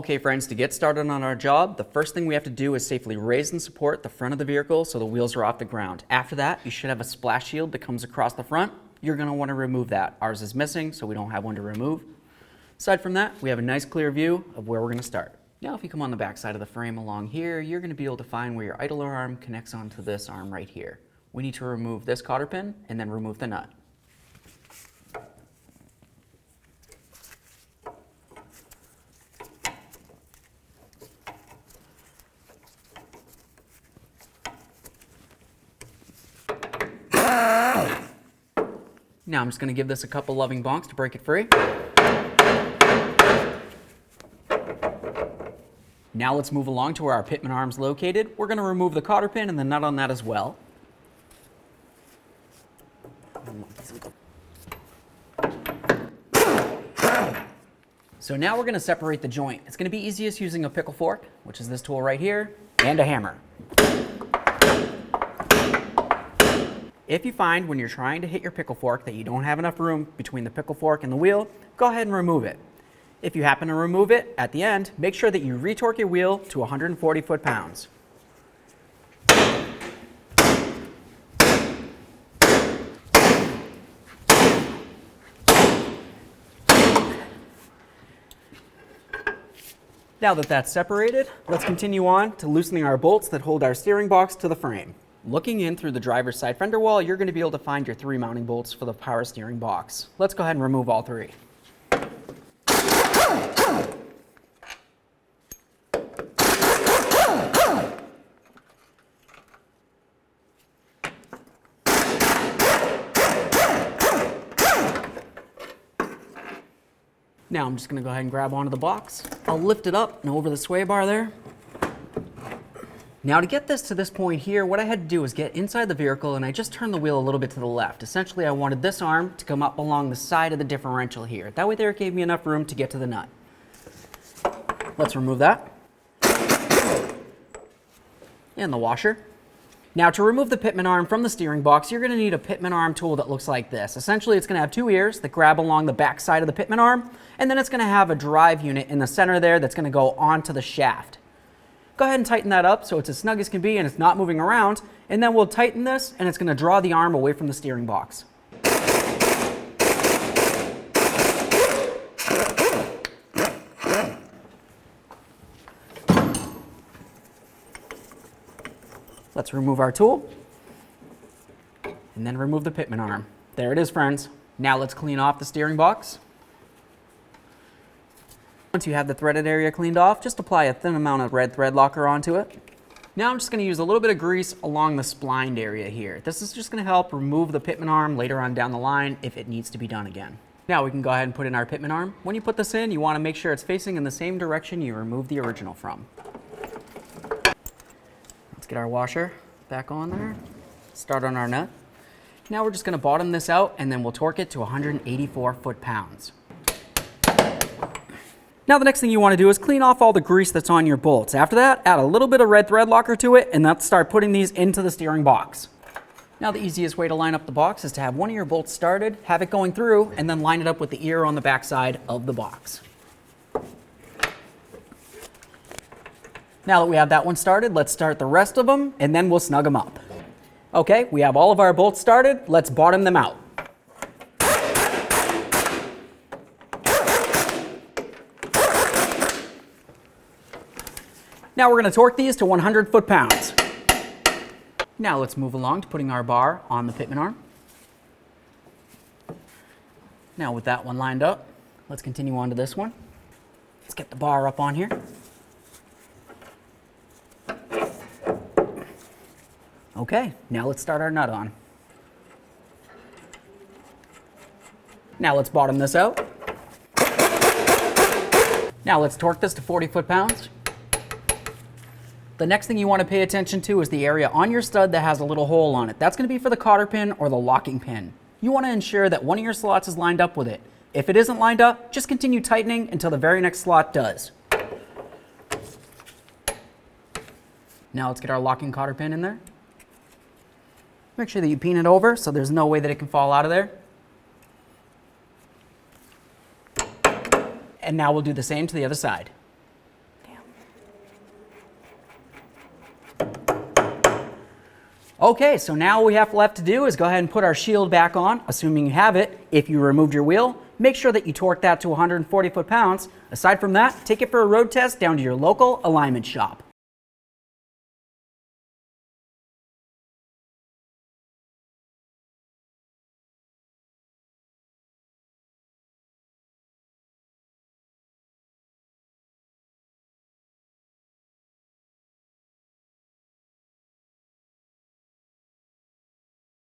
Okay friends, to get started on our job, the first thing we have to do is safely raise and support the front of the vehicle so the wheels are off the ground. After that, you should have a splash shield that comes across the front. You're going to want to remove that. Ours is missing, so we don't have one to remove. Aside from that, we have a nice clear view of where we're going to start. Now if you come on the back side of the frame along here, you're going to be able to find where your idler arm connects onto this arm right here. We need to remove this cotter pin and then remove the nut. Now I'm just going to give this a couple loving bonks to break it free. Now let's move along to where our Pitman arm's located. We're going to remove the cotter pin and the nut on that as well. So now we're going to separate the joint. It's going to be easiest using a pickle fork, which is this tool right here, and a hammer. If you find when you're trying to hit your pickle fork that you don't have enough room between the pickle fork and the wheel, go ahead and remove it. If you happen to remove it, at the end, make sure that you retorque your wheel to 140 foot-pounds. Now that that's separated, let's continue on to loosening our bolts that hold our steering box to the frame. Looking in through the driver's side fender wall, you're going to be able to find your 3 mounting bolts for the power steering box. Let's go ahead and remove all 3. Now I'm just going to go ahead and grab onto the box. I'll lift it up and over the sway bar there. Now to get this to this point here, what I had to do was get inside the vehicle and I just turned the wheel a little bit to the left. Essentially, I wanted this arm to come up along the side of the differential here. That way there it gave me enough room to get to the nut. Let's remove that. And the washer. Now to remove the Pitman arm from the steering box, you're going to need a Pitman arm tool that looks like this. Essentially, it's going to have 2 ears that grab along the back side of the Pitman arm, and then it's going to have a drive unit in the center there that's going to go onto the shaft. Go ahead and tighten that up so it's as snug as can be and it's not moving around, and then we'll tighten this and it's going to draw the arm away from the steering box. Let's remove our tool and then remove the Pitman arm. There it is, friends. Now let's clean off the steering box. Once you have the threaded area cleaned off, just apply a thin amount of red thread locker onto it. Now I'm just going to use a little bit of grease along the splined area here. This is just going to help remove the Pitman arm later on down the line if it needs to be done again. Now we can go ahead and put in our Pitman arm. When you put this in, you want to make sure it's facing in the same direction you removed the original from. Let's get our washer back on there. Start on our nut. Now we're just going to bottom this out and then we'll torque it to 184 foot-pounds. Now the next thing you want to do is clean off all the grease that's on your bolts. After that, add a little bit of red thread locker to it and let's start putting these into the steering box. Now the easiest way to line up the box is to have one of your bolts started, have it going through, and then line it up with the ear on the back side of the box. Now that we have that one started, let's start the rest of them and then we'll snug them up. Okay, we have all of our bolts started, let's bottom them out. Now we're going to torque these to 100 foot-pounds. Now let's move along to putting our bar on the Pitman arm. Now with that one lined up, let's continue on to this one. Let's get the bar up on here. Okay, now let's start our nut on. Now let's bottom this out. Now let's torque this to 40 foot-pounds. The next thing you want to pay attention to is the area on your stud that has a little hole on it. That's going to be for the cotter pin or the locking pin. You want to ensure that one of your slots is lined up with it. If it isn't lined up, just continue tightening until the very next slot does. Now let's get our locking cotter pin in there. Make sure that you pin it over so there's no way that it can fall out of there. And now we'll do the same to the other side. Okay, so now all we have left to do is go ahead and put our shield back on, assuming you have it. If you removed your wheel, make sure that you torque that to 140 foot-pounds. Aside from that, take it for a road test down to your local alignment shop.